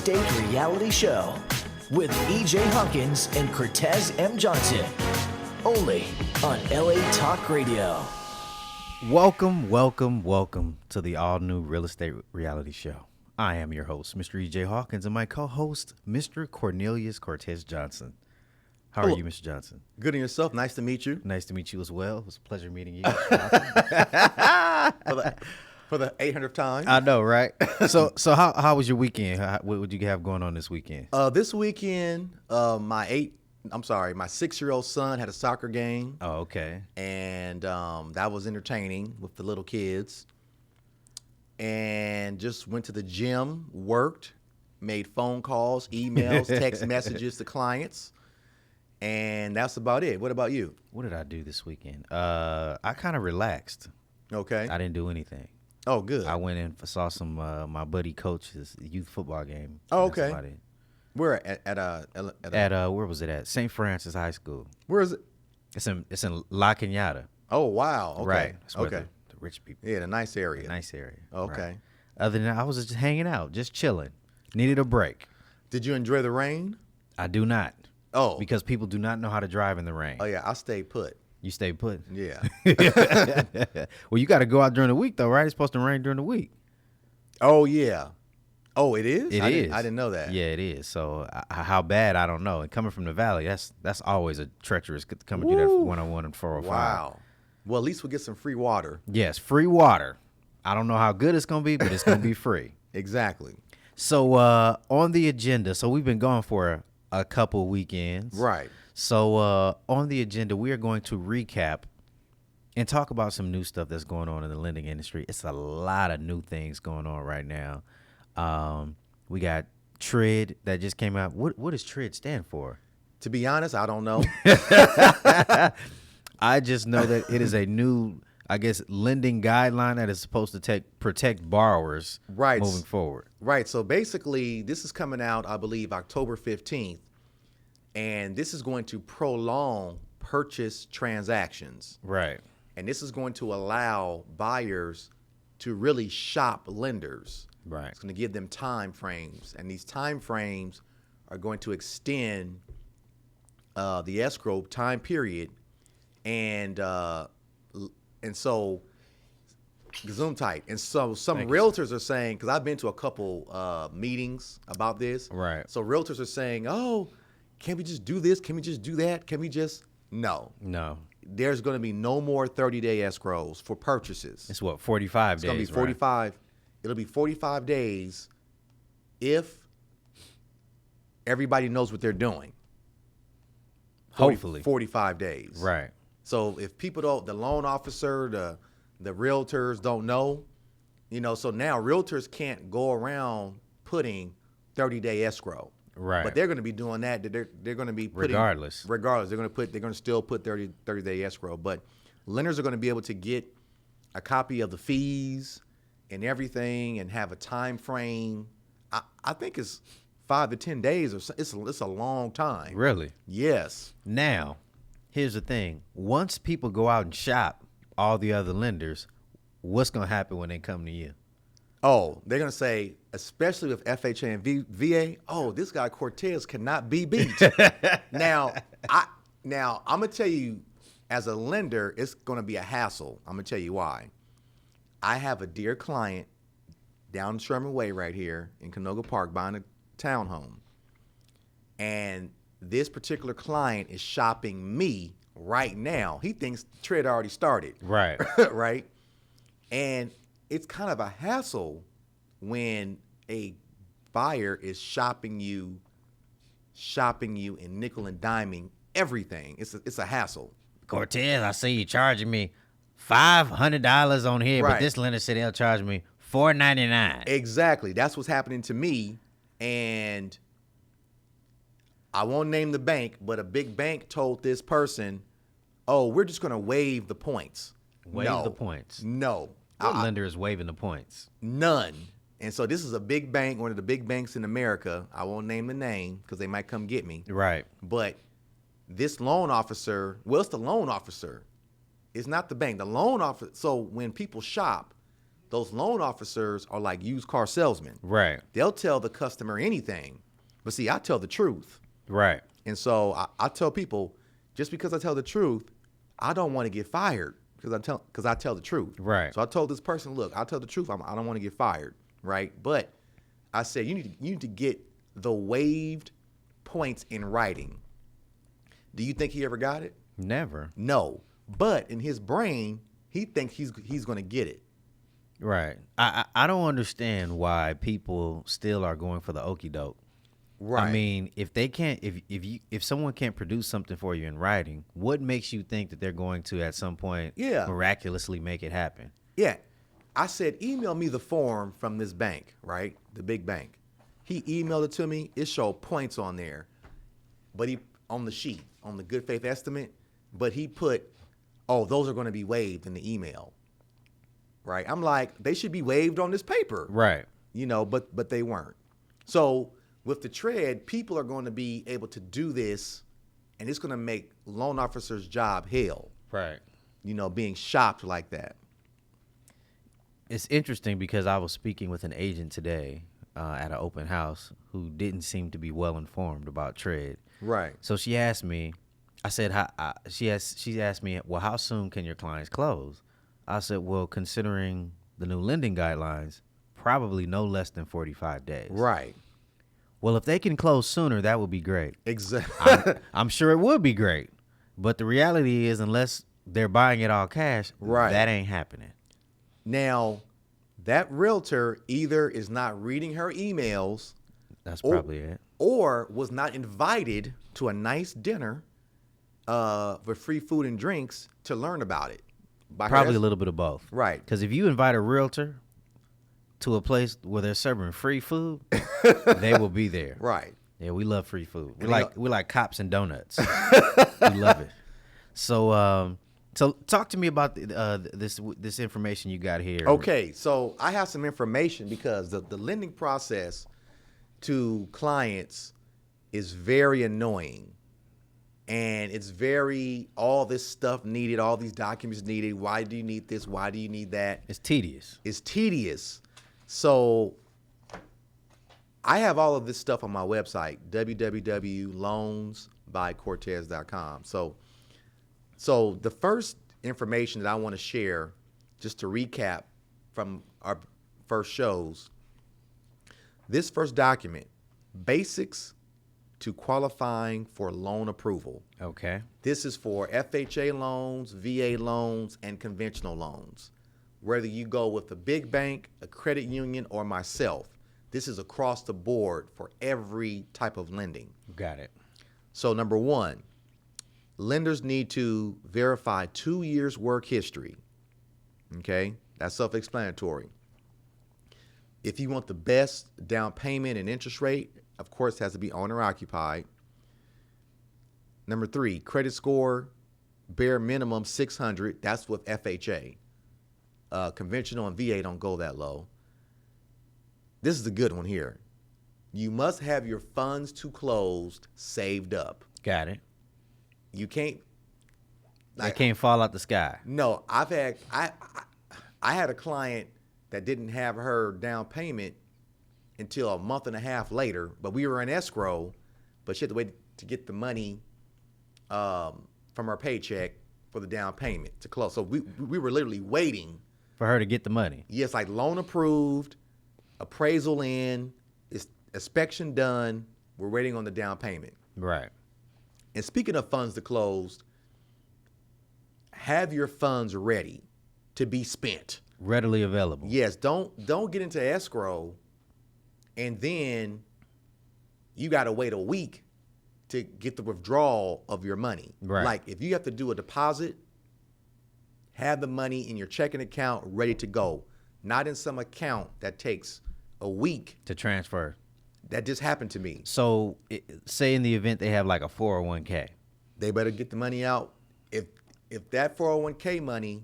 Estate Reality Show with EJ Hawkins and Cortez M. Johnson. Only on LA Talk Radio. Welcome to the all-new Real Estate Reality Show. I am your host, Mr. EJ Hawkins, and my co-host, Mr. Cornelius Cortez Johnson. How are you, Mr. Johnson? Good, and yourself? Nice to meet you. Nice to meet you as well. It was a pleasure meeting you. For the 800th time. I know, right? So how was your weekend? What would you have going on this weekend? This weekend, my 6-year-old son had a soccer game. Oh, okay. And that was entertaining with the little kids. And just went to the gym, worked, made phone calls, emails, text messages to clients. And that's about it. What about you? What did I do this weekend? I kind of relaxed. Okay. I didn't do anything. Oh, good. I went in saw some my buddy coach's youth football game. Oh, That's okay. about it. Where at Where was it at? St. Francis High School. where is it? It's in La Cañada. Oh, wow. Okay. Right. That's where Okay. the rich people. Yeah, the nice area. Nice area. Okay. Right. Other than that, I was just hanging out, just chilling. Needed a break. Did you enjoy the rain? I do not. Oh. Because people do not know how to drive in the rain. Oh, yeah. I stayed put. You stay put. Yeah. Well, you got to go out during the week, though, right? It's supposed to rain during the week. Oh, yeah. Oh, it is? It I is. I didn't know that. Yeah, it is. So how bad, I don't know. And coming from the valley, that's always a treacherous coming through that 101 and 405. Wow. Well, at least we'll get some free water. Yes, free water. I don't know how good it's going to be, but it's going to be free. Exactly. So on the agenda, so we've been gone for a couple weekends. Right. So on the agenda, we are going to recap and talk about some new stuff that's going on in the lending industry. It's a lot of new things going on right now. We got TRID that just came out. What does TRID stand for? To be honest, I don't know. I just know that it is a new, I guess, lending guideline that is supposed to protect borrowers Right. moving forward. Right. So basically, this is coming out, I believe, October 15th. And this is going to prolong purchase transactions. Right. And this is going to allow buyers to really shop lenders. Right. It's going to give them time frames. And these time frames are going to extend the escrow time period. And so zoom tight. And so some Thank you, realtors are saying, because I've been to a couple meetings about this. Right. So realtors are saying, oh, can we just do this? Can we just do that? Can we just? No. There's going to be no more 30-day escrows for purchases. It's what, 45 days, It's going to be 45. Right? It'll be 45 days if everybody knows what they're doing. Hopefully. 45 days. Right. So if people don't, the loan officer, the realtors don't know, so now realtors can't go around putting 30-day escrow. Right. But they're going to be doing that. They're going to be putting, regardless, they're going to still put 30-day escrow. But lenders are going to be able to get a copy of the fees and everything and have a time frame. I think it's 5 to 10 days or so. It's a long time. Really? Yes. Now, here's the thing. Once people go out and shop all the other lenders, what's going to happen when they come to you? Oh, they're going to say, especially with FHA and VA, oh, this guy Cortez cannot be beat. Now, I'm going to tell you, as a lender, it's going to be a hassle. I'm going to tell you why. I have a dear client down Sherman Way right here in Canoga Park buying a townhome. And this particular client is shopping me right now. He thinks TRID already started. Right. Right? And it's kind of a hassle when a buyer is shopping you and nickel and diming everything. It's a hassle. Cortez, I see you charging me $500 on here, Right. but this lender said they'll charge me $499. Exactly. That's what's happening to me. And I won't name the bank, but a big bank told this person, oh, we're just going to waive the points. Waive the points. No. What lender is waiving the points? None. And so this is a big bank, one of the big banks in America. I won't name the name because they might come get me. Right. But this loan officer, it's the loan officer. It's not the bank. The loan officer. So when people shop, those loan officers are like used car salesmen. Right. They'll tell the customer anything. But see, I tell the truth. Right. And so I tell people, just because I tell the truth, I don't want to get fired because I tell the truth. Right. So I told this person, look, I'll tell the truth. I don't want to get fired. Right. But I said, you need to get the waived points in writing. Do you think he ever got it? Never. No. But in his brain, he thinks he's going to get it. Right. I don't understand why people still are going for the okie doke. Right. I mean, if they can't, if someone can't produce something for you in writing, what makes you think that they're going to at some point miraculously make it happen? Yeah. I said, email me the form from this bank, right? The big bank. He emailed it to me. It showed points on there, but he on the sheet, on the good faith estimate, but he put, oh, those are going to be waived in the email. Right. I'm like, they should be waived on this paper. Right. You know, but they weren't. So with the TRED, people are going to be able to do this, and it's going to make loan officers' job hell. Right. You know, being shopped like that. It's interesting because I was speaking with an agent today at an open house who didn't seem to be well informed about TRED. Right. So she asked me, I said, she asked me, well, how soon can your clients close? I said, well, considering the new lending guidelines, probably no less than 45 days. Right. Well, if they can close sooner, that would be great. Exactly. I'm sure it would be great. But the reality is, unless they're buying it all cash, right, that ain't happening. Now, that realtor either is not reading her emails. That's probably it. Or was not invited to a nice dinner for free food and drinks to learn about it. Probably a little bit of both. Right. Because if you invite a realtor to a place where they're serving free food, they will be there. Right. Yeah, we love free food. We like cops and donuts. We love it. So talk to me about this information you got here. Okay, so I have some information because the lending process to clients is very annoying. And it's all this stuff needed, all these documents needed. Why do you need this? Why do you need that? It's tedious. It's tedious. So I have all of this stuff on my website, www.loansbycortez.com. So the first information that I want to share, just to recap from our first shows, this first document, Basics to Qualifying for Loan Approval. Okay. This is for FHA loans, VA loans, and conventional loans. Whether you go with a big bank, a credit union, or myself, this is across the board for every type of lending. Got it. So number one, lenders need to verify 2 years work history. Okay, that's self-explanatory. If you want the best down payment and interest rate, of course, it has to be owner occupied. Number three, credit score, bare minimum 600. That's with FHA. Conventional and VA don't go that low. This is a good one here. You must have your funds to close saved up. Got it. You can't. They can't fall out the sky. No, I had a client that didn't have her down payment until a month and a half later, but we were in escrow, but she had to wait to get the money from her paycheck for the down payment to close. So we were literally waiting for her to get the money. Yes, like loan approved, appraisal in, inspection done. We're waiting on the down payment. Right. And speaking of funds to close, have your funds ready to be spent. Readily available. Yes, don't get into escrow and then you got to wait a week to get the withdrawal of your money. Right. Like if you have to do a deposit, have the money in your checking account ready to go, not in some account that takes a week to transfer. That just happened to me. So say in the event they have like a 401k. They better get the money out. If that 401k money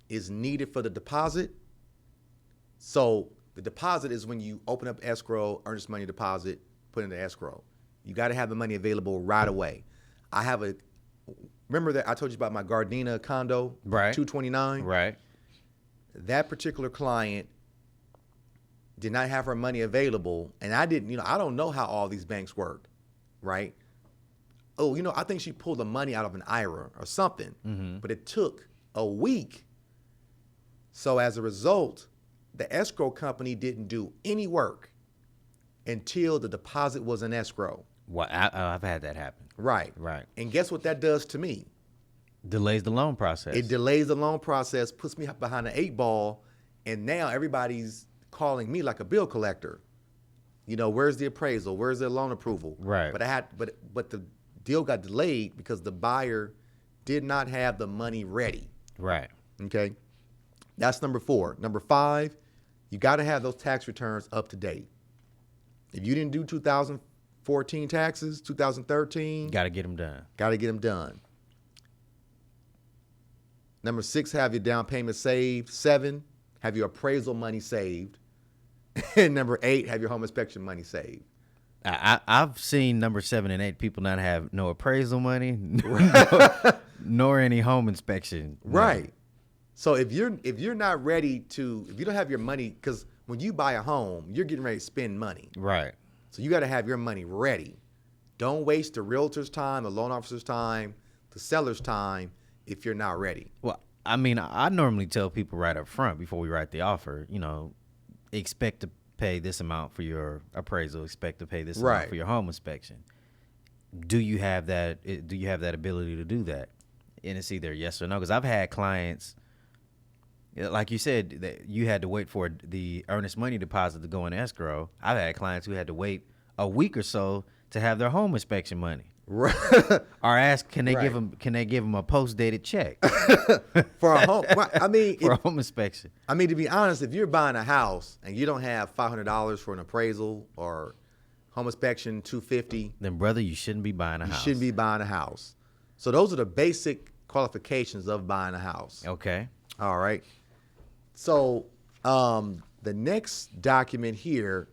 is needed for the deposit, so the deposit is when you open up escrow, earnest money deposit, put in the escrow. You got to have the money available right away. Remember that I told you about my Gardena condo, right? 229. Right. that particular client did not have her money available, and I didn't, I don't know how all these banks work, right? Oh, I think she pulled the money out of an IRA or something, but it took a week. So as a result, the escrow company didn't do any work until the deposit was in escrow. Well, I've had that happen. Right. Right. And guess what that does to me? Delays the loan process. It delays the loan process, puts me behind the 8 ball, and now everybody's calling me like a bill collector. Where's the appraisal? Where's the loan approval? Right. But the deal got delayed because the buyer did not have the money ready. Right. Okay. That's number 4. Number 5, you got to have those tax returns up to date. If you didn't do 2014 taxes, 2013, Got to get them done. got to get them done. Number 6, have your down payment saved. 7, have your appraisal money saved. And number 8, have your home inspection money saved. I've seen number 7 and 8 people not have no appraisal money, nor any home inspection. Right. So if you're not ready to, if you don't have your money, because when you buy a home, you're getting ready to spend money. Right. So you got to have your money ready. Don't waste the realtor's time, the loan officer's time, the seller's time if you're not ready. Well, I mean, I normally tell people right up front before we write the offer, expect to pay this amount for your appraisal, expect to pay this amount Right. for your home inspection. Do you have that? Do you have that ability to do that? And it's either yes or no. Because I've had clients, like you said, that you had to wait for the earnest money deposit to go in escrow. I've had clients who had to wait a week or so to have their home inspection money. Right. Or ask, can they Right. give them a post dated check For a home, well, for a home inspection? to be honest, if you're buying a house and you don't have $500 for an appraisal or home inspection, $250, Then brother, you shouldn't be buying a you house. shouldn't be buying a house. So those are the basic qualifications of buying a house. Okay. All right. So the next document here,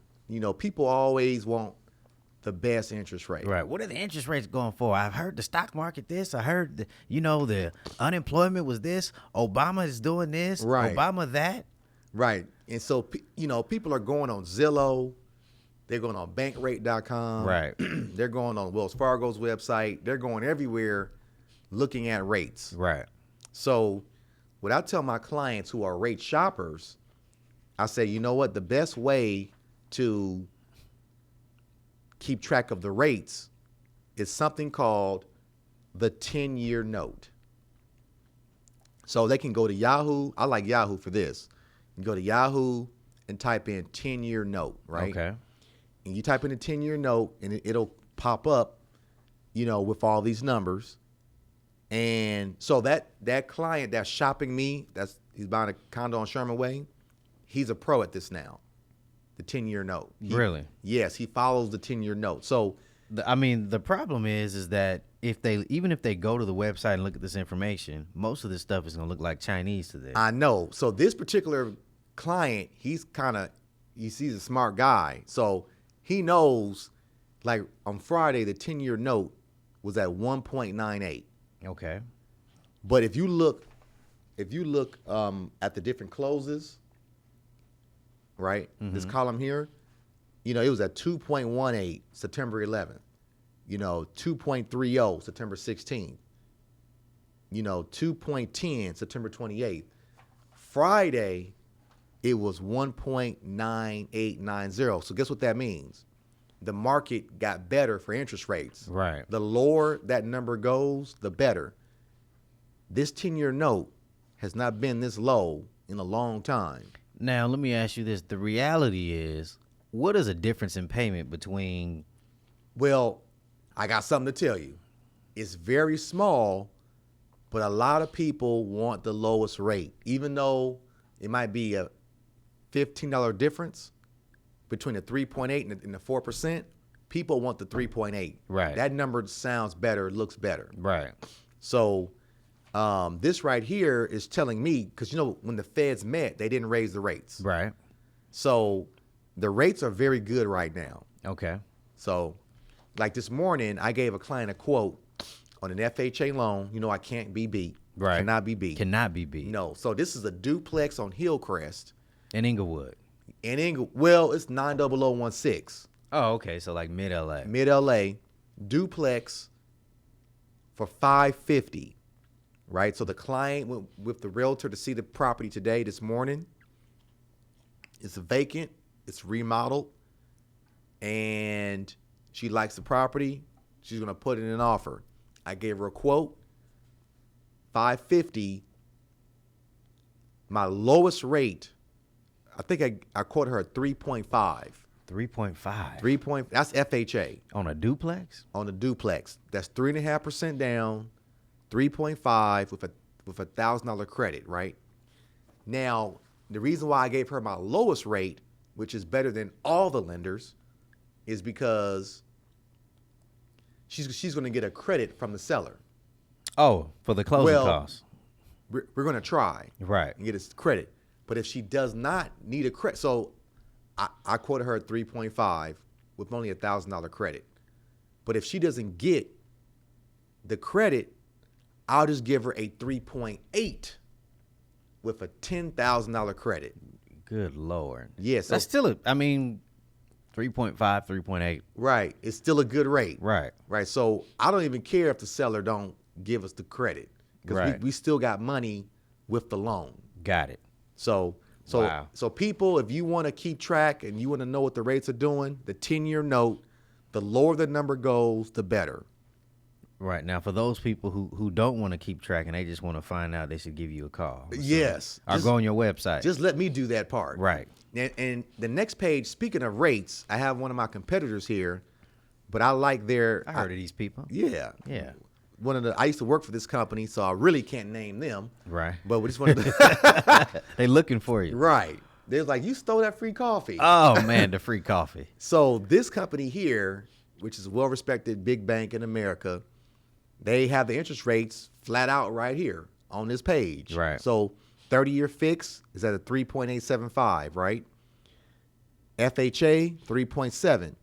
people always want the best interest rate. Right. What are the interest rates going for? I've heard the stock market this. I heard the unemployment was this. Obama is doing this. Right. Obama that. Right. And so, people are going on Zillow. They're going on bankrate.com. Right. They're going on Wells Fargo's website. They're going everywhere looking at rates. Right. So what I tell my clients who are rate shoppers, I say, you know what? The best way to keep track of the rates is something called the 10-year note. So they can go to Yahoo. I like Yahoo for this. You go to Yahoo and type in 10-year note, right? Okay. And you type in a 10-year note, and it'll pop up, with all these numbers. And so that client that's shopping me, he's buying a condo on Sherman Way, he's a pro at this now. The 10-year note. Really? Yes, he follows the 10-year note. So The problem is that even if they go to the website and look at this information, most of this stuff is gonna look like Chinese to them. I know. So this particular client, he's a smart guy. So he knows, like on Friday, the 10-year note was at 1.98. Okay. But if you look at the different closes, right? This column here, it was at 2.18 September 11th. 2.30 September 16th. 2.10 September 28th. Friday, it was 1.9890. So guess what that means? The market got better for interest rates. Right. The lower that number goes, the better. This 10-year note has not been this low in a long time. Now let me ask you this: the reality is, what is a difference in payment between? Well, I got something to tell you. It's very small, but a lot of people want the lowest rate, even though it might be a $15 difference between the 3.8 and the 4%. People want the 3.8. Right. That number sounds better, looks better. Right. So this right here is telling me, because when the Feds met, they didn't raise the rates. Right. So the rates are very good right now. Okay. So like this morning, I gave a client a quote on an FHA loan. I can't be beat. Right. Cannot be beat. Cannot be beat. No. So this is a duplex on Hillcrest In Inglewood. in Ingle. Well, it's 90016. Oh, okay. So like mid LA. Mid LA, duplex for $550. Right. So the client went with the realtor to see the property this morning. It's vacant. It's remodeled, and she likes the property. She's gonna put in an offer. I gave her a quote, $550. My lowest rate, I think I quoted her at 3.5. 3.5. That's FHA On a duplex? on the duplex. That's 3.5% down, 3.5 with a $1,000 credit. Right now, the reason why I gave her my lowest rate, which is better than all the lenders, is because she's going to get a credit from the seller. Oh, for the closing Well, costs. We're going to try Right. and get a credit. But if she does not need a credit, so I quoted her at 3.5 with only a $1,000 credit. But if she doesn't get the credit, I'll just give her a 3.8 with a $10,000 credit. Good Lord. Yeah, so- That's still 3.5, 3.8. Right. It's still a good rate. Right. Right. So I don't even care if the seller don't give us the credit, because Right. we still got money with the loan. Got it. So Wow. people, if you want to keep track and you want to know what the rates are doing, the 10-year note, the lower the number goes, the better. Right. Now, for those people who don't want to keep track and they just want to find out, they should give you a call. Yes. Or go on your website. Just let me do that part. Right. And the next page, speaking of rates, I have one of my competitors here, but I like their. I heard of these people. Yeah. Yeah. I used to work for this company, so I really can't name them. Right. But we just wanted to. They looking for you. Right. They're like, you stole that free coffee. Oh, man, the free coffee. So this company here, which is a well-respected big bank in America, they have the interest rates flat out right here on this page. Right. So 30-year fix is at a 3.875, right? FHA, 3.7.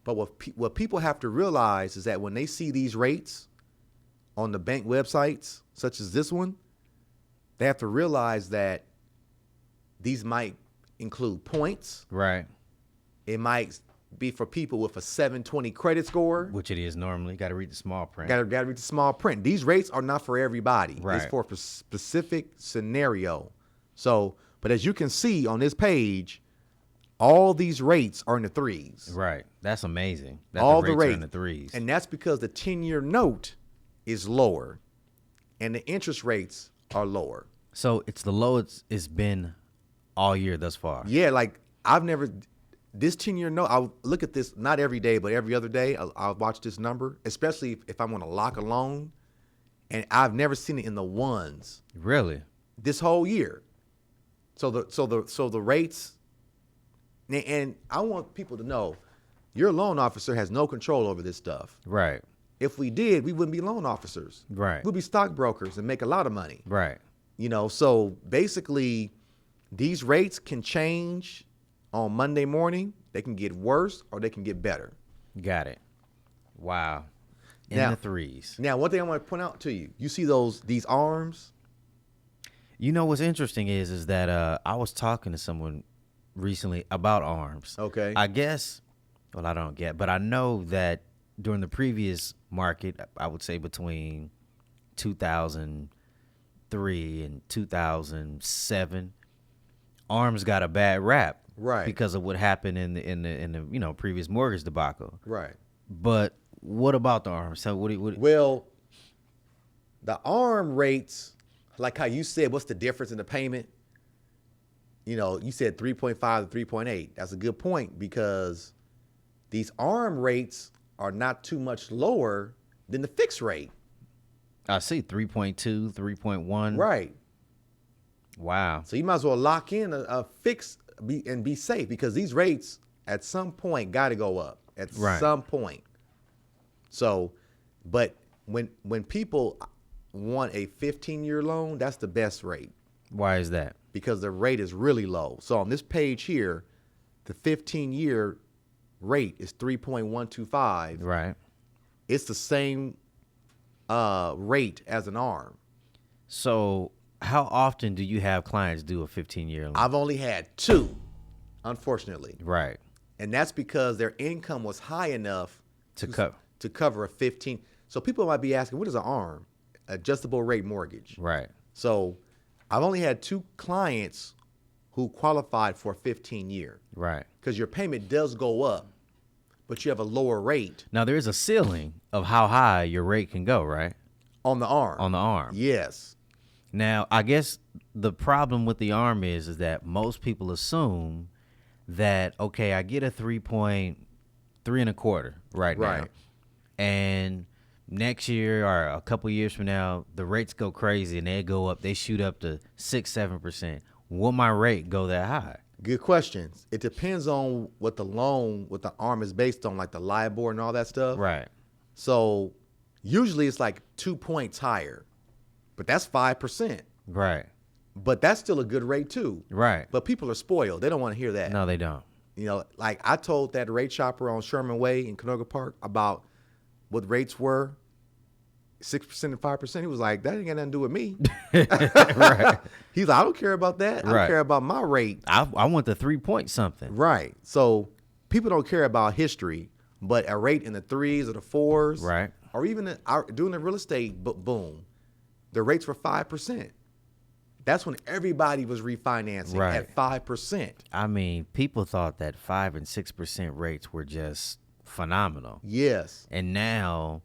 But what people have to realize is that when they see these rates on the bank websites, such as this one, they have to realize that these might include points. Right. It might be for people with a 720 credit score. Which it is normally. Got to read the small print. Got to read the small print. These rates are not for everybody. Right. It's for a specific scenario. So, but as you can see on this page, all these rates are in the threes. Right. That's amazing. That All the the rates are rates in the threes. And that's because the 10-year note is lower and the interest rates are lower. So it's the lowest it's been all year thus far. Yeah, like this 10-year note, I'll look at this not every day, but every other day. I'll watch this number, especially if I want to lock a loan, and I've never seen it in the ones Really? this whole year. So the rates, and I want people to know, your loan officer has no control over this stuff. Right. If we did, we wouldn't be loan officers. Right. We'd be stockbrokers and make a lot of money. Right. So basically, these rates can change on Monday morning. They can get worse or they can get better. Got it. Wow. In Now- the threes. Now, one thing I want to point out to you, you see these arms? You know what's interesting is that I was talking to someone recently about arms. Okay. I guess, well, I don't get, but I know that during the previous market, I would say between 2003 and 2007, arms got a bad rap, Right. because of what happened in the previous mortgage debacle. Right. But what about the arms? So what? Well, the arm rates, like how you said, what's the difference in the payment? You said 3.5 to 3.8. That's a good point, because these arm rates are not too much lower than the fixed rate. I see 3.2, 3.1. Right. Wow. So you might as well lock in a fix and be safe, because these rates at some point got to go up at Right. some point. So, but when people want a 15-year loan, that's the best rate, Why is that? because the rate is really low. So on this page here, the 15-year rate is 3.125. Right. It's the same rate as an ARM. So how often do you have clients do a 15-year loan? I've only had 2, unfortunately. Right. And that's because their income was high enough To cover a 15. So people might be asking, what is an ARM? Adjustable rate mortgage. Right. So I've only had 2 clients who qualified for a 15-year. Right. Because your payment does go up, but you have a lower rate Now there is a ceiling of how high your rate can go, right? on the ARM. On the ARM. Yes. Now, I guess the problem with the ARM is that most people assume that, okay, I get a 3.325 right now. Right. And next year or a couple years from now, the rates go crazy and they go up, they shoot up to 6-7%. Will my rate go that high? Good questions. It depends on what the ARM is based on, like the LIBOR and all that stuff. Right. So usually it's like 2 points higher, but that's 5%. Right. But that's still a good rate too. Right. But people are spoiled. They don't want to hear that. No, they don't. You know, like I told that rate shopper on Sherman Way in Canoga Park about what rates were, 6% and 5%. He was like, that ain't got nothing to do with me. Right. He's like, I don't care about that. I Right. care about my rate. I want the 3-point something. Right. So people don't care about history, but a rate in the 3s or the 4s, Right. or even doing the real estate boom, the rates were 5%. That's when everybody was refinancing Right. at 5%. I mean, people thought that 5 and 6% rates were just phenomenal. Yes. And now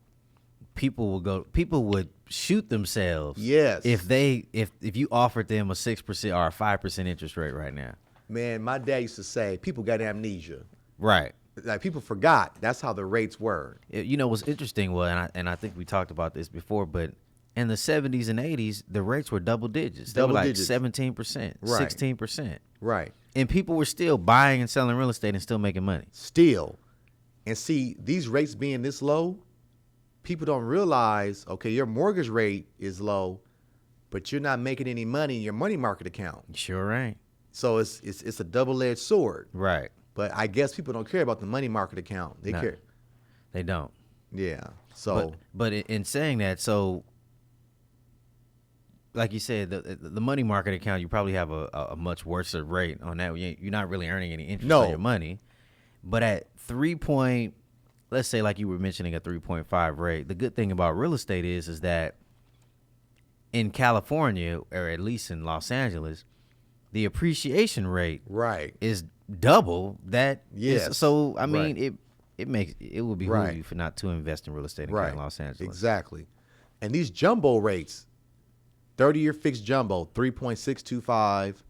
people would shoot themselves Yes. if you offered them a 6% or a 5% interest rate right now. Man, my dad used to say people got amnesia. Right. Like people forgot. That's how the rates were. You know what's interesting was, and I think we talked about this before, but in the 70s and 80s, the rates were double digits. They were Double like digits. 17%, Right. 16%. Right. And people were still buying and selling real estate and still making money. Still. And see, these rates being this low, people don't realize, okay, your mortgage rate is low, but you're not making any money in your money market account. Sure ain't. So it's a double-edged sword. Right. But I guess people don't care about the money market account. They No. care. They don't. Yeah. So But in saying that, so like you said, the money market account, you probably have a much worse rate on that. You're not really earning any interest on your money. But at let's say like you were mentioning a 3.5 rate, the good thing about real estate is that in California, or at least in Los Angeles, the appreciation rate right. is double that. Yes. So I mean, Right. it would behoove Right. you for not to invest in real estate in Right. Los Angeles. Exactly. And these jumbo rates, 30-year fixed jumbo, 3.625,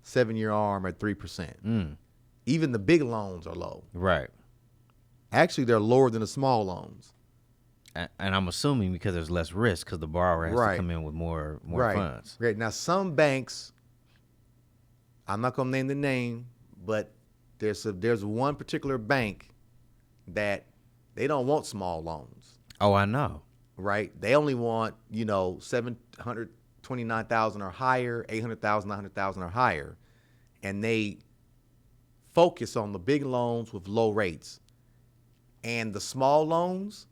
7-year ARM at 3%. Even the big loans are low. Right. Actually, they're lower than the small loans. And I'm assuming because there's less risk because the borrower has to Right. come in with more Right. funds. Great. Now, some banks, I'm not going to name the name, but there's one particular bank that they don't want small loans, Oh, I know. right? They only want, 729,000 or higher, 800,000, 900,000 or higher. And they focus on the big loans with low rates. And the small loans,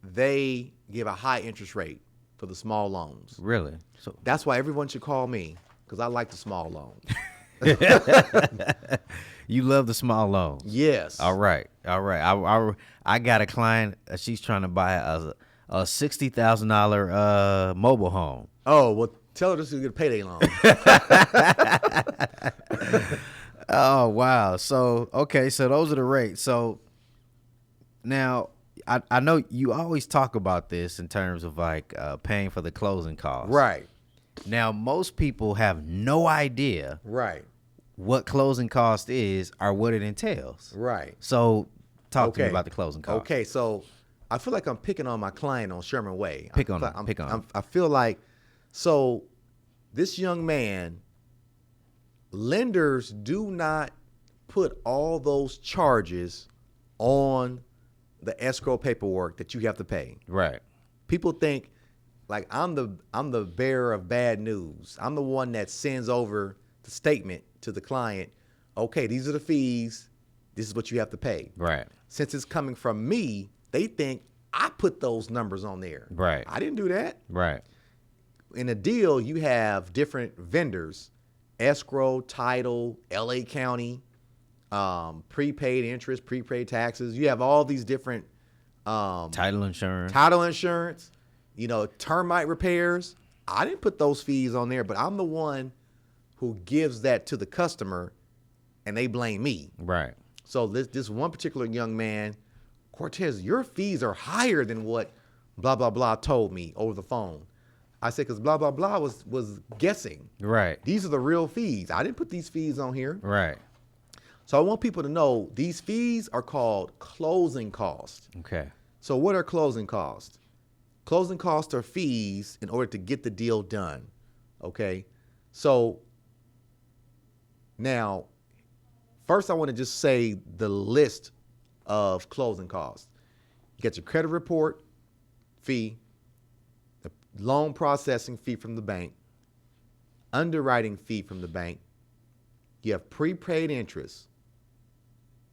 they give a high interest rate for the small loans. Really? So That's why everyone should call me, because I like the small loans. you love the small loans. Yes. All right. I got a client. She's trying to buy a $60,000 mobile home. Oh, well, tell her this is a good payday loan. Oh wow. So so those are the rates. So now I know you always talk about this in terms of like paying for the closing costs. Right. Now most people have no idea Right. what closing cost is or what it entails. Right. So talk to me Okay. about the closing cost. Okay, so I feel like I'm picking on my client on Sherman Way. Pick on him. I feel like, so this young man, lenders do not put all those charges on the escrow paperwork that you have to pay. Right. People think like I'm the bearer of bad news. I'm the one that sends over the statement to the client. Okay, these are the fees. This is what you have to pay. Right. Since it's coming from me, they think I put those numbers on there. Right. I didn't do that. Right. in a deal, you have different vendors, escrow, title, LA County, prepaid interest, prepaid taxes. You have all these different Title insurance. title insurance, termite repairs. I didn't put those fees on there, but I'm the one who gives that to the customer, and they blame me. Right. So this one particular young man, Cortez, your fees are higher than what blah, blah, blah told me over the phone. I said, because blah, blah, blah was guessing. Right. These are the real fees. I didn't put these fees on here. Right. So I want people to know these fees are called closing costs. Okay. So what are closing costs? Closing costs are fees in order to get the deal done. Okay. So now, first I want to just say the list of closing costs. You get your credit report fee, the loan processing fee from the bank, underwriting fee from the bank. You have prepaid interest,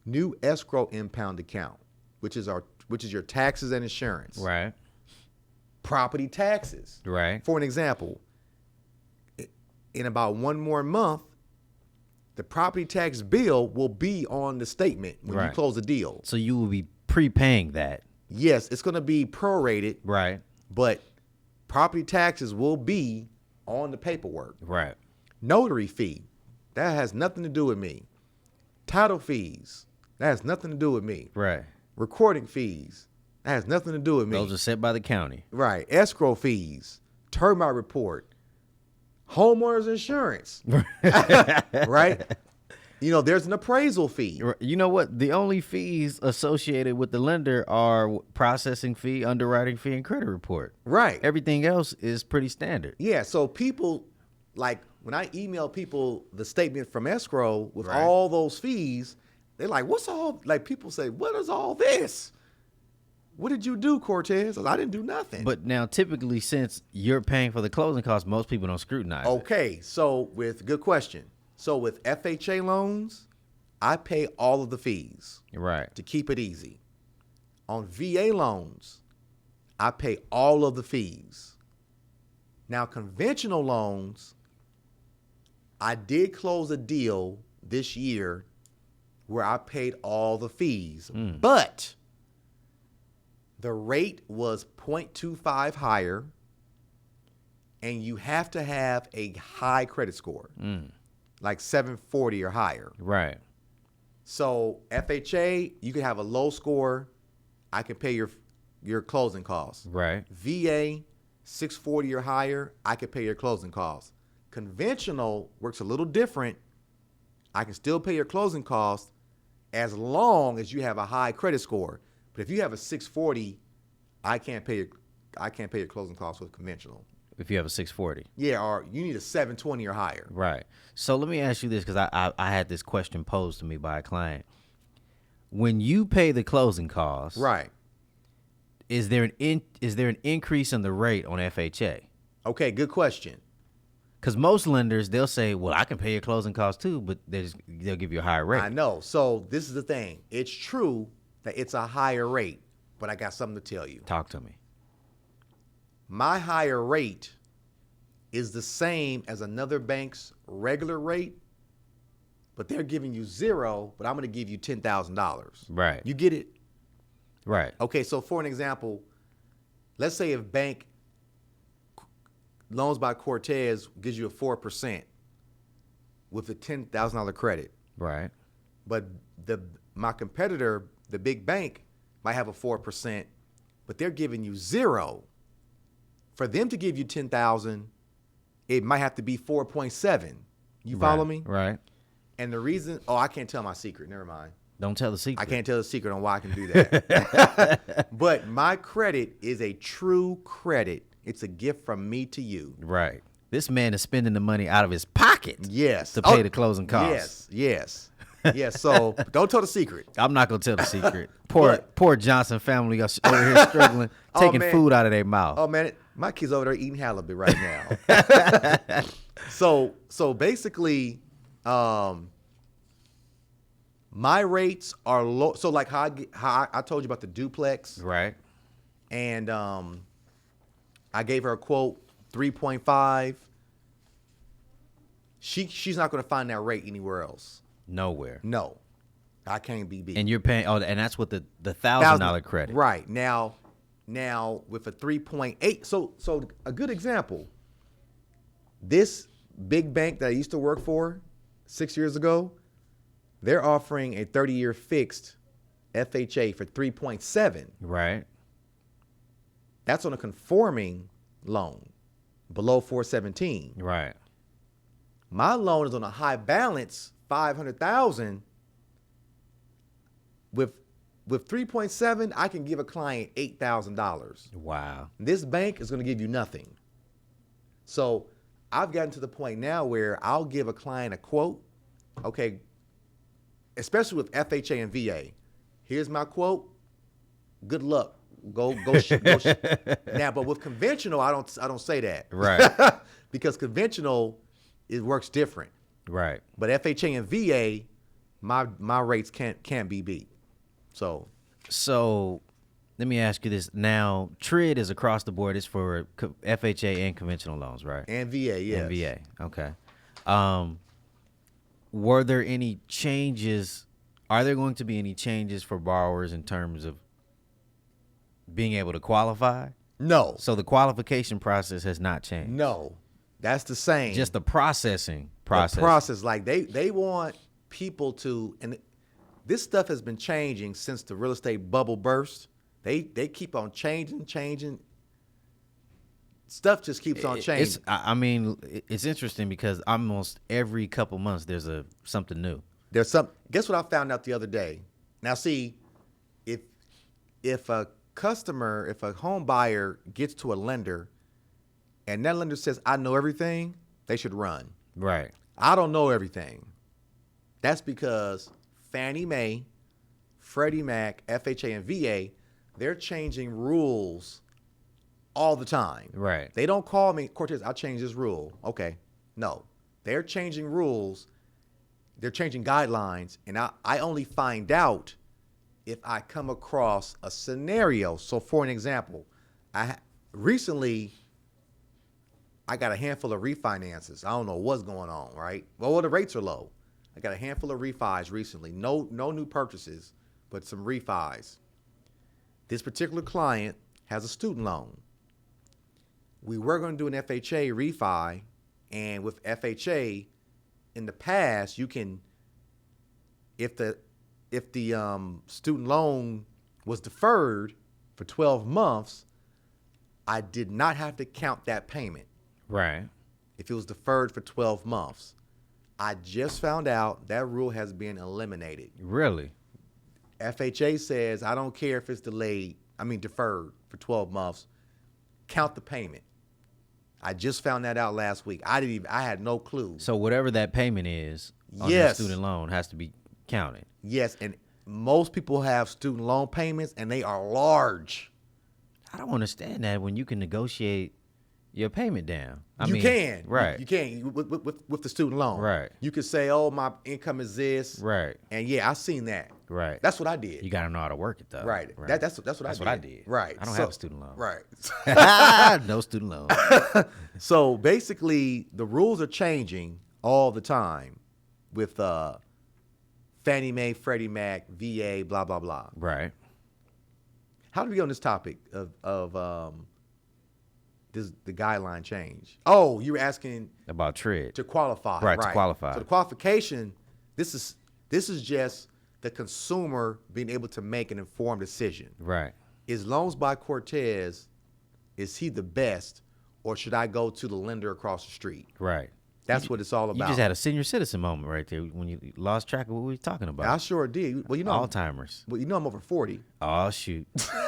new escrow impound account, which is your taxes and insurance. Right. Property taxes. Right. For an example, in about one more month, the property tax bill will be on the statement when you Right. close the deal. So you will be prepaying that. Yes, it's going to be prorated, Right. but property taxes will be on the paperwork. Right. Notary fee, that has nothing to do with me. Title fees, that has nothing to do with me. Right. Recording fees, that has nothing to do with me. Those are set by the county. Right. Escrow fees, termite report, homeowners insurance. Right? There's an appraisal fee. You know what? The only fees associated with the lender are processing fee, underwriting fee, and credit report. Right. Everything else is pretty standard. Yeah. So people, like when I email people the statement from escrow with Right. all those fees, they're like, what's all, like people say, what is all this? What did you do, Cortez? I didn't do nothing. But now, typically, since you're paying for the closing costs, most people don't scrutinize it. Okay. So good question. So with FHA loans, I pay all of the fees Right. to keep it easy. On VA loans, I pay all of the fees. Now, conventional loans, I did close a deal this year where I paid all the fees, but the rate was 0.25 higher, and you have to have a high credit score, like 740 or higher. Right. So FHA, you can have a low score. I can pay your closing costs. Right. VA, 640 or higher, I can pay your closing costs. Conventional works a little different. I can still pay your closing costs as long as you have a high credit score. But if you have a 640, I can't pay your closing costs with conventional. If you have a 640. Yeah, or you need a 720 or higher. Right. So let me ask you this, because I had this question posed to me by a client. When you pay the closing costs, Right. is there an increase in the rate on FHA? Okay, good question. Because most lenders, they'll say, well, I can pay your closing costs too, but they'll give you a higher rate. I know. So this is the thing. It's true that it's a higher rate, but I got something to tell you. Talk to me. My higher rate is the same as another bank's regular rate, but they're giving you $0, but I'm going to give you $10,000. Right. You get it? Right. Okay, so for an example, let's say if bank Loans by Cortez gives you a 4% with a $10,000 credit, Right. but my competitor, the big bank, might have a 4%, but they're giving you $0. For them to give you $10,000, it might have to be 4.7. You follow me? Right. And the reason, I can't tell my secret. Never mind. Don't tell the secret. I can't tell the secret on why I can do that. But my credit is a true credit. It's a gift from me to you. Right. This man is spending the money out of his pocket. Yes. To pay the closing costs. Yes. So don't tell the secret. I'm not gonna tell the secret. Poor Johnson family are over here struggling, taking man. food out of their mouth. Oh man, my kid's over there eating halibut right now. So basically, my rates are low. So like how I told you about the duplex, Right. and I gave her a quote 3.5, she's not going to find that rate anywhere else. Nowhere. No, I can't be beat. And you're paying. Oh, and that's what the $1,000 credit. Right now with a 3.8. So a good example. This big bank that I used to work for 6 years ago, they're offering a 30-year fixed FHA for 3.7. Right. That's on a conforming loan below 417. Right. My loan is on a high balance, 500,000. With 3.7, I can give a client $8,000. Wow. This bank is going to give you nothing. So I've gotten to the point now where I'll give a client a quote. Okay, especially with FHA and VA. Here's my quote. Good luck. Go. Now, but with conventional, I don't say that. Right. Because conventional, it works different. Right. But FHA and VA, my rates can't be beat. So let me ask you this. Now, TRID is across the board. It's for FHA and conventional loans, right? And VA, yes. And VA. Okay. Were there any changes? Are there going to be any changes for borrowers in terms of being able to qualify? No. So the qualification process has not changed. No. That's the same. Just the processing process. The process. Like they want people to, and this stuff has been changing since the real estate bubble burst. They keep on changing. Stuff just keeps on changing. It's interesting because almost every couple months there's something new. There's some. Guess what I found out the other day? Now, see, if a home buyer gets to a lender, and that lender says, "I know everything," they should run. Right. I don't know everything. That's because Fannie Mae, Freddie Mac, FHA, and VA, they're changing rules all the time. Right. They don't call me, Cortez, I'll change this rule. Okay. No. They're changing rules. They're changing guidelines. And I only find out if I come across a scenario. So for an example, recently I got a handful of refinances. I don't know what's going on, right? Well, the rates are low. I got a handful of refis recently. No new purchases, but some refis. This particular client has a student loan. We were going to do an FHA refi, and with FHA, in the past, you can, if the student loan was deferred for 12 months, I did not have to count that payment. Right. If it was deferred for 12 months. I just found out that rule has been eliminated. Really? FHA says, I don't care if it's deferred for 12 months. Count the payment. I just found that out last week. I had no clue. So whatever that payment is on the student loan has to be counted. Yes, and most people have student loan payments, and they are large. I don't understand that when you can negotiate your payment down. You can. Right. You can with the student loan. Right. You can say, oh, my income is this. Right. And yeah, I've seen that. Right. That's what I did. You got to know how to work it, though. Right. That's what I did. Right. I don't have a student loan. Right. No student loan. So basically, the rules are changing all the time with Fannie Mae, Freddie Mac, VA, blah, blah, blah. Right. How do we get on this topic of the guideline change? Oh, you were asking about TRID to qualify. Right, to qualify. So the qualification, this is just the consumer being able to make an informed decision. Right. Is Loans by Cortez, is he the best, or should I go to the lender across the street? Right. That's what it's all about. You just had a senior citizen moment right there when you lost track of what we were talking about. I sure did. Well, Alzheimer's. Well, I'm over 40. Oh, shoot.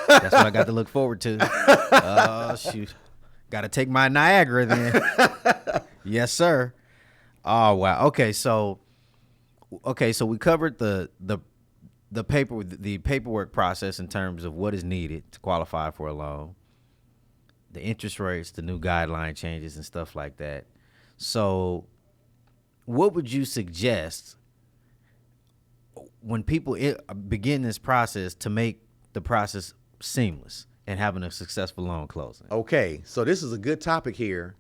That's what I got to look forward to. Oh, shoot. Got to take my Niagara then. Yes, sir. Oh, wow. Okay, so we covered the paperwork process in terms of what is needed to qualify for a loan, the interest rates, the new guideline changes and stuff like that. So what would you suggest when people begin this process to make the process seamless and having a successful loan closing. Okay, so this is a good topic here,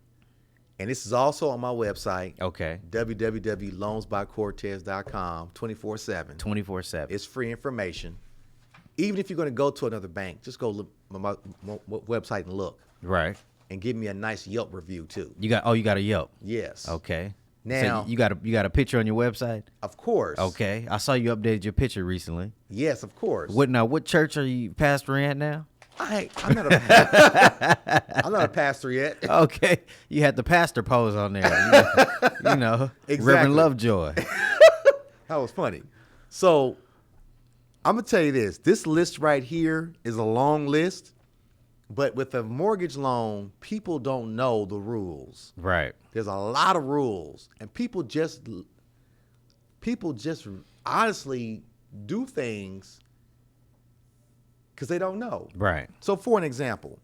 and this is also on my website. Okay. www.loansbycortez.com 24/7. 24/7. It's free information. Even if you're going to go to another bank, just go look on my website and look, Right. and give me a nice Yelp review too. You got a Yelp. Yes. Okay. Now- so you got a picture on your website? Of course. Okay. I saw you updated your picture recently. Yes, of course. What church are you pastoring at now? I'm not a pastor yet. Okay. You had the pastor pose on there. You know, Exactly. Reverend Lovejoy. That was funny. So I'm gonna tell you this. This list right here is a long list, but with a mortgage loan, people don't know the rules. Right. There's a lot of rules, and people just honestly do things because they don't know. Right. So for an example,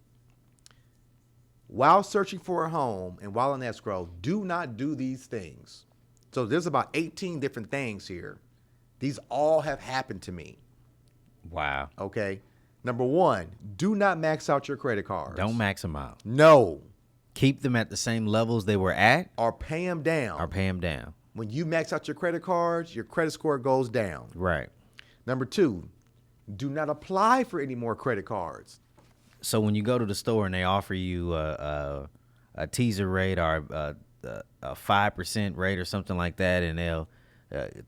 while searching for a home and while in escrow, do not do these things. So there's about 18 different things here. These all have happened to me. Wow. Okay. Number one, do not max out your credit cards. Don't max them out. No. Keep them at the same levels they were at, Or pay them down. or pay them down. When you max out your credit cards, your credit score goes down. Right. Number two, do not apply for any more credit cards. So when you go to the store and they offer you a teaser rate or a 5% rate or something like that, and they'll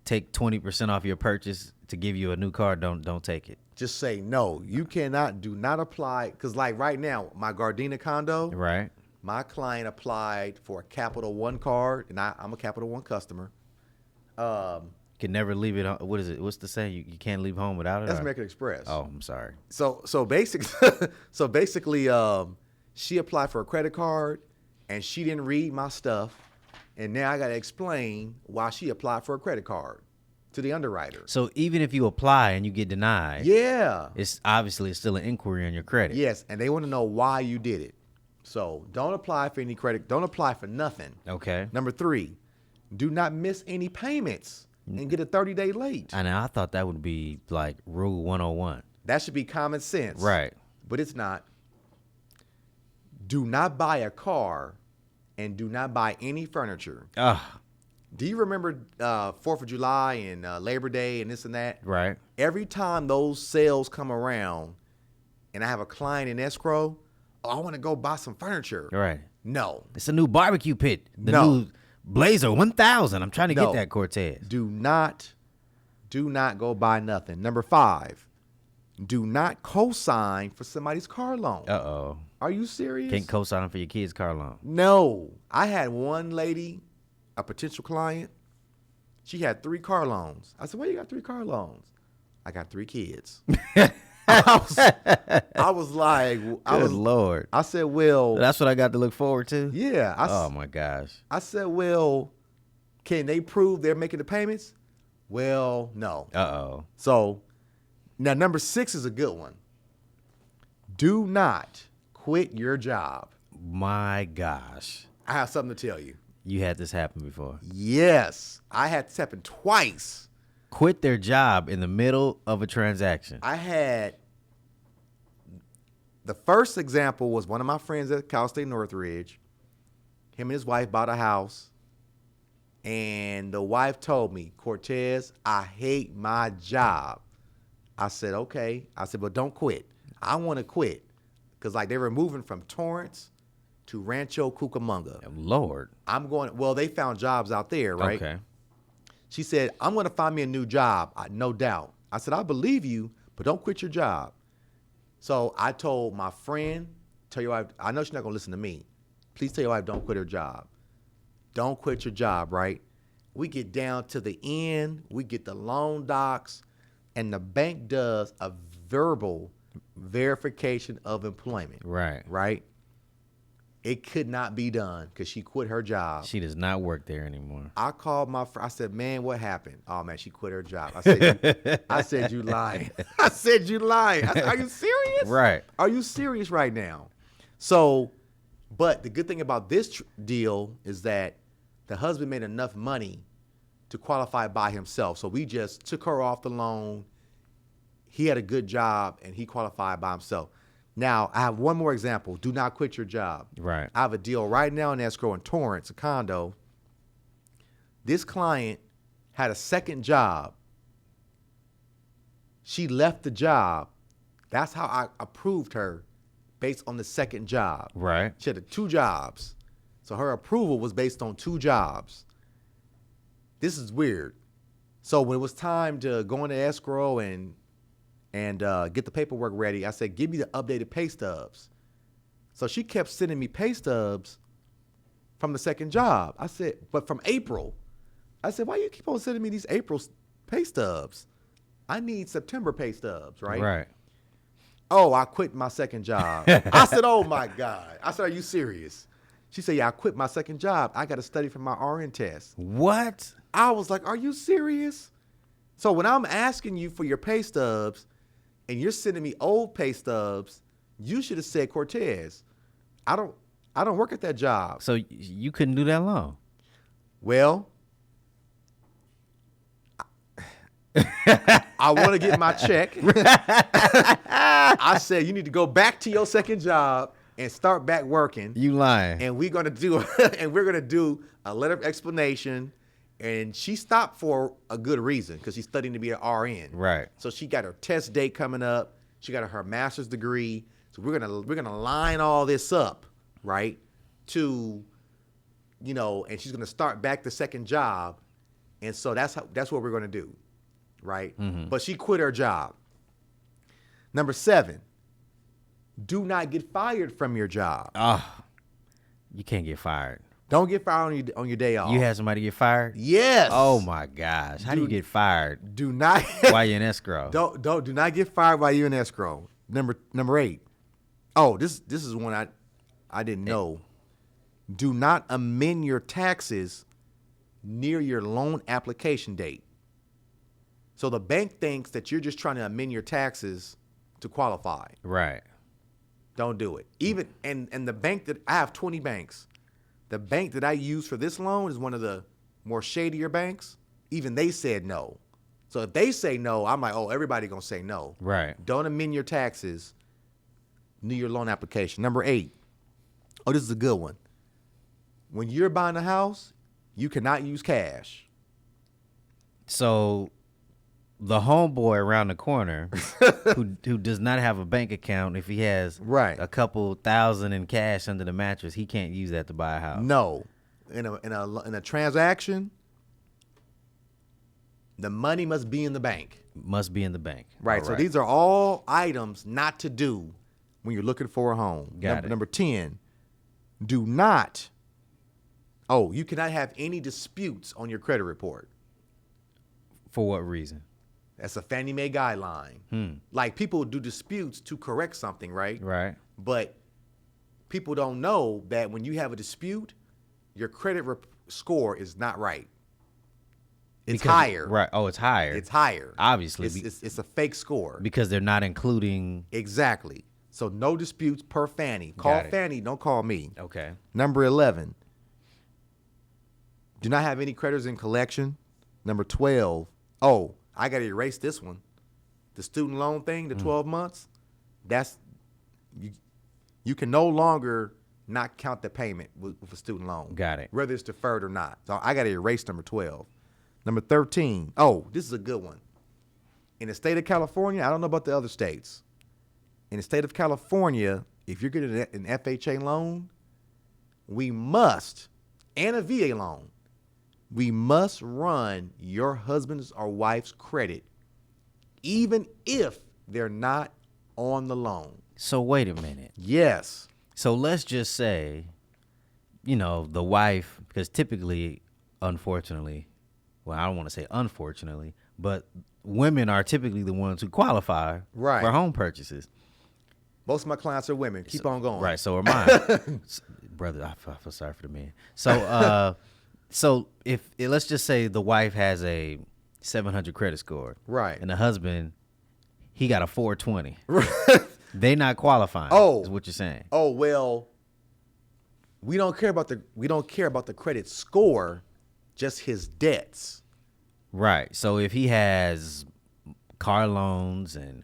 take 20% off your purchase to give you a new car, don't take it. Just say no. You do not apply. Because like right now, my Gardena condo, Right. my client applied for a Capital One card, and I'm a Capital One customer. Can never leave it. What is it? What's the saying? You can't leave home without it. That's or- American Express. Oh, I'm sorry. So basically, she applied for a credit card, and she didn't read my stuff, and now I got to explain why she applied for a credit card to the underwriter. So even if you apply and you get denied, Yeah. it's obviously still an inquiry on your credit. Yes, and they want to know why you did it. So don't apply for any credit. Don't apply for nothing. Okay. Number three, do not miss any payments and get a 30-day late. And I thought that would be like rule 101. That should be common sense. Right. But it's not. Do not buy a car and do not buy any furniture. Ugh. Do you remember 4th of July and Labor Day and this and that? Right. Every time those sales come around and I have a client in escrow, oh, I want to go buy some furniture. Right. No. It's a new barbecue pit. The No. new Blazer 1000. I'm trying to No. get that Cortez. Do not go buy nothing. Number 5, do not co-sign for somebody's car loan. Uh-oh. Are you serious? Can't co-sign for your kid's car loan. No. I had one lady, a potential client, she had 3 car loans. I said, why you got 3 car loans? I got 3 kids. I was like, Good Lord. I said, well, That's what I got to look forward to? yeah. Oh, my gosh. I said, well, can they prove they're making the payments? Well, no. Uh-oh. So now number 6 is a good one. Do not quit your job. My gosh. I have something to tell you. You had this happen before. Yes, I had this happen twice. Quit their job in the middle of a transaction. I had the first example was one of my friends at Cal State Northridge. Him and his wife bought a house, and the wife told me, Cortez, I hate my job. I said, okay. I said, but don't quit. I want to quit. Because like they were moving from Torrance to Rancho Cucamonga. Lord. Well, they found jobs out there, right? Okay. She said, I'm going to find me a new job, no doubt. I said, I believe you, but don't quit your job. So I told my friend, tell your wife, I know she's not going to listen to me. Please tell your wife, don't quit her job. Don't quit your job, right? We get down to the end, we get the loan docs, and the bank does a verbal verification of employment. Right. Right? It could not be done because she quit her job. She does not work there anymore. I called my friend. I said, man, what happened? Oh, man, she quit her job. I said, you lying. I said, you lying. I said, are you serious? Right. Are you serious right now? So, but the good thing about this deal is that the husband made enough money to qualify by himself. So we just took her off the loan. He had a good job, and he qualified by himself. Now, I have one more example. Do not quit your job. Right. I have a deal right now in escrow in Torrance, a condo. This client had a second job. She left the job. That's how I approved her based on the second job. Right. She had 2 jobs. So her approval was based on 2 jobs. This is weird. So when it was time to go into escrow and get the paperwork ready, I said, give me the updated pay stubs. So she kept sending me pay stubs from the second job. I said, but from April. I said, why you keep on sending me these April pay stubs? I need September pay stubs, right? Right. Oh, I quit my second job. I said, oh my God. I said, are you serious? She said, yeah, I quit my second job. I got to study for my RN test. What? I was like, are you serious? So when I'm asking you for your pay stubs and you're sending me old pay stubs, you should have said, Cortez, I don't work at that job. So you couldn't do that long? Well, I want to get my check. I said, you need to go back to your second job and start back working. You lying. And we're gonna do a letter of explanation. And she stopped for a good reason because she's studying to be an RN. Right. So she got her test date coming up. She got her master's degree. So we're gonna line all this up, right? To, and she's gonna start back the second job. And so that's what we're gonna do, right? Mm-hmm. But she quit her job. Number 7, do not get fired from your job. You can't get fired. Don't get fired on your day off. You had somebody get fired? Yes. Oh my gosh. How do you get fired Do not while you're in escrow? do not get fired while you're in escrow. Number 8. Oh, this is one I didn't know. Do not amend your taxes near your loan application date. So the bank thinks that you're just trying to amend your taxes to qualify. Right. Don't do it. Even and the bank that I have 20 banks. The bank that I use for this loan is one of the more shadier banks. Even they said no. So if they say no, I'm like, oh, everybody gonna say no. Right. Don't amend your taxes near your loan application. Number 8. Oh, this is a good one. When you're buying a house, you cannot use cash. So the homeboy around the corner who does not have a bank account, if he has Right. a couple thousand in cash under the mattress, he can't use that to buy a house. No. In a transaction, the money must be in the bank. Must be in the bank. Right. All So these are all items not to do when you're looking for a home. Got it. Number 10, do not. Oh, you cannot have any disputes on your credit report. For what reason? That's a Fannie Mae guideline. Like people do disputes to correct something, right? Right. But people don't know that when you have a dispute, your credit score is not right. It's higher. Right. Oh, it's higher. It's higher. Obviously. It's a fake score. Because they're not including. Exactly. So no disputes per Fannie. Call it. Fannie, don't call me. Okay. Number 11, do not have any creditors in collection. Number 12, oh, I got to erase this one. The student loan thing, the 12 months, that's, you can no longer not count the payment with a student loan. Got it. Whether it's deferred or not. So I got to erase number 12. Number 13, oh, this is a good one. In the state of California, I don't know about the other states. In the state of California, if you're getting an FHA loan, we must, and a VA loan, we must run your husband's or wife's credit, even if they're not on the loan. So wait a minute. Yes. So let's just say, the wife, because typically, unfortunately, well, I don't want to say unfortunately, but women are typically the ones who qualify Right. for home purchases. Most of my clients are women. Keep on going. Right, so are mine. Brother, I feel sorry for the man. So, so if let's just say the wife has a 700 credit score, Right. and the husband, he got a 420. They not qualifying. Oh. Is what you're saying. Oh, well, we don't care about the credit score, just his debts. Right. So if he has car loans and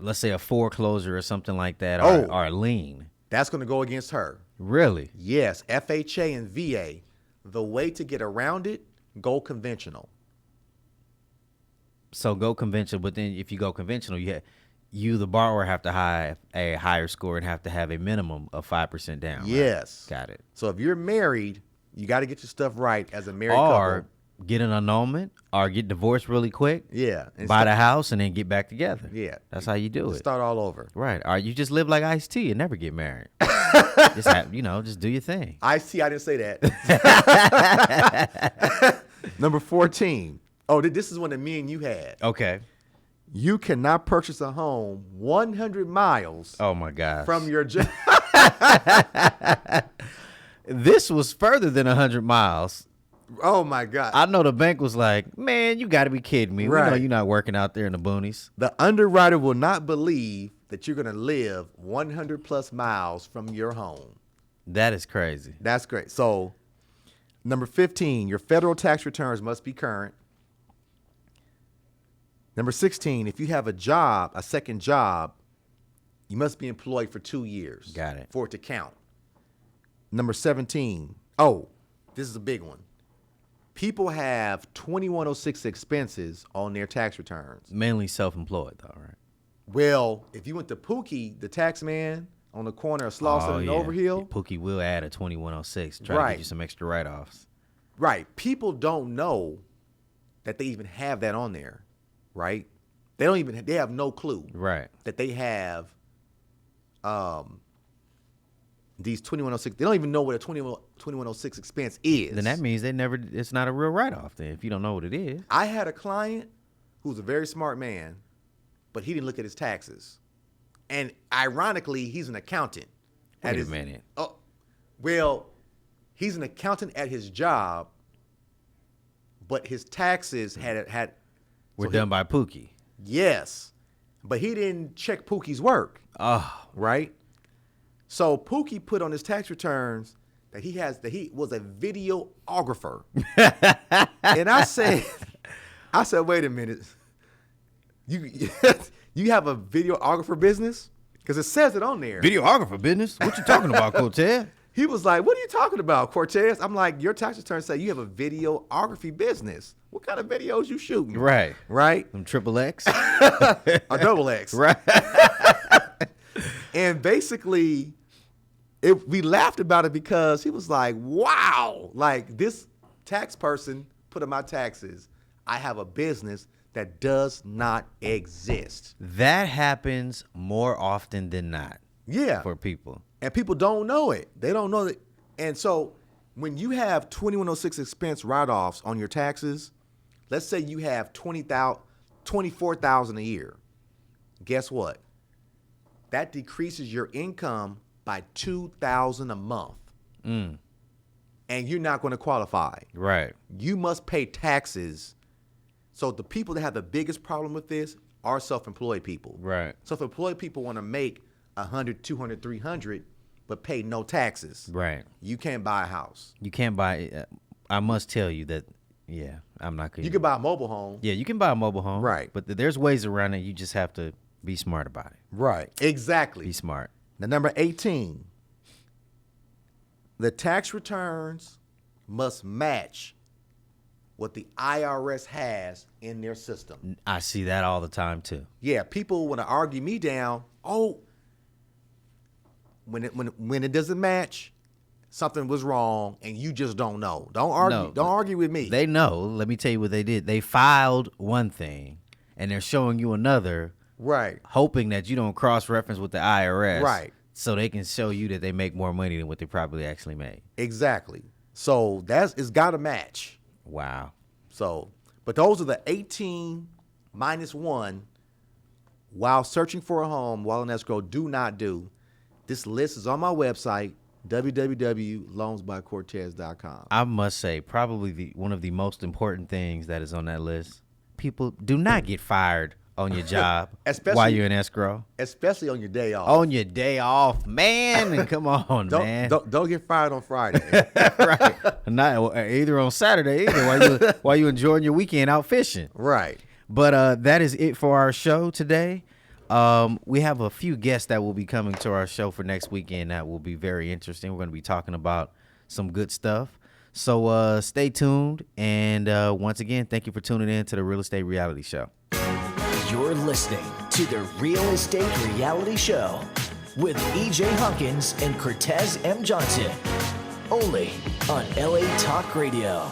let's say a foreclosure or something like that, Oh. or a lien. That's going to go against her. Really? Yes, FHA and VA. The way to get around it, go conventional. So go conventional, but then if you go conventional, you the borrower have to have a higher score and have to have a minimum of 5% down. Right? Yes. Got it. So if you're married, you got to get your stuff right as a married Or couple. get an annulment, or get divorced really quick. Yeah. And Buy the house and then get back together. Yeah. That's how you do it. Start all over. Right. Or you just live like Ice-T and never get married. Just do your thing. I didn't say that. Number 14. Oh, this is one that me and you had. Okay. You cannot purchase a home 100 miles Oh my gosh. from your job. This was further than 100 miles. Oh my God. I know the bank was like, man, you got to be kidding me. We know Right. you're not working out there in the boonies. The underwriter will not believe that you're going to live 100 plus miles from your home. That is crazy. That's great. So, number 15, your federal tax returns must be current. Number 16, if you have a second job, you must be employed for 2 years. Got it. For it to count. Number 17, oh, this is a big one. People have 2106 expenses on their tax returns. Mainly self-employed, though, right? Well, if you went to Pookie, the tax man on the corner of Slauson and Overhill, Pookie will add a 2106. Try to Right. get you some extra write-offs. right, people don't know that they even have that on there, right? They have no clue Right. that they have these 2106. They don't even know what a 2106 expense is. Then that means it's not a real write-off then, if you don't know what it is. I had a client who's a very smart man, but he didn't look at his taxes. And ironically, he's an accountant. Wait a minute. Oh, well, he's an accountant at his job, but his taxes We're so done by Pookie. Yes, but he didn't check Pookie's work, Oh, right? So Pookie put on his tax returns that he was a videographer. And I said, wait a minute. You have a videographer business? Because it says it on there. videographer business? What you talking about, Cortez? He was like, what are you talking about, Cortez? I'm like, your tax returns say you have a videography business. What kind of videos you shooting? Right. Right? Some triple X? A double X. Right. And basically, we laughed about it because he was like, wow, like this tax person put in my taxes. I have a business that does not exist. That happens more often than not Yeah. for people. And people don't know it. They don't know that. And so when you have 2106 expense write-offs on your taxes, let's say you have $24,000 a year. Guess what? That decreases your income by $2,000 a month. And you're not going to qualify. Right. You must pay taxes. So the people that have the biggest problem with this are self-employed people. Right. Self-employed people want to make 100, 200, 300, but pay no taxes. Right. You can't buy a house. You can't buy. I must tell you that. Yeah, I'm not good. You can buy a mobile home. Yeah, you can buy a mobile home. Right. But there's ways around it. You just have to be smart about it. Right. Exactly. Be smart. Now, number 18, the tax returns must match what the IRS has in their system. I see that all the time too. Yeah, people want to argue me down. Oh, when it doesn't match, something was wrong, and you just don't know. Don't argue. No, Don't argue with me. They know. Let me tell you what they did. They filed one thing, and they're showing you another, right. hoping that you don't cross-reference with the IRS. Right. So they can show you that they make more money than what they probably actually made. Exactly. So it's got to match. Wow. So, but those are the 18 minus 1 while searching for a home while in escrow. Do not do. This list is on my website, www.loansbycortez.com. I must say, probably one of the most important things that is on that list. People do not get fired on your job Especially- while you're in escrow. Especially on your day off. On your day off, man. Come on, man. Don't get fired on Friday. Right. Not either on Saturday either while you enjoying your weekend out fishing. Right. But that is it for our show today. We have a few guests that will be coming to our show for next weekend that will be very interesting. We're going to be talking about some good stuff. So stay tuned. And once again, thank you for tuning in to the Real Estate Reality Show. You're listening to the Real Estate Reality Show with EJ Hawkins and Cortez M. Johnson. Only on LA Talk Radio.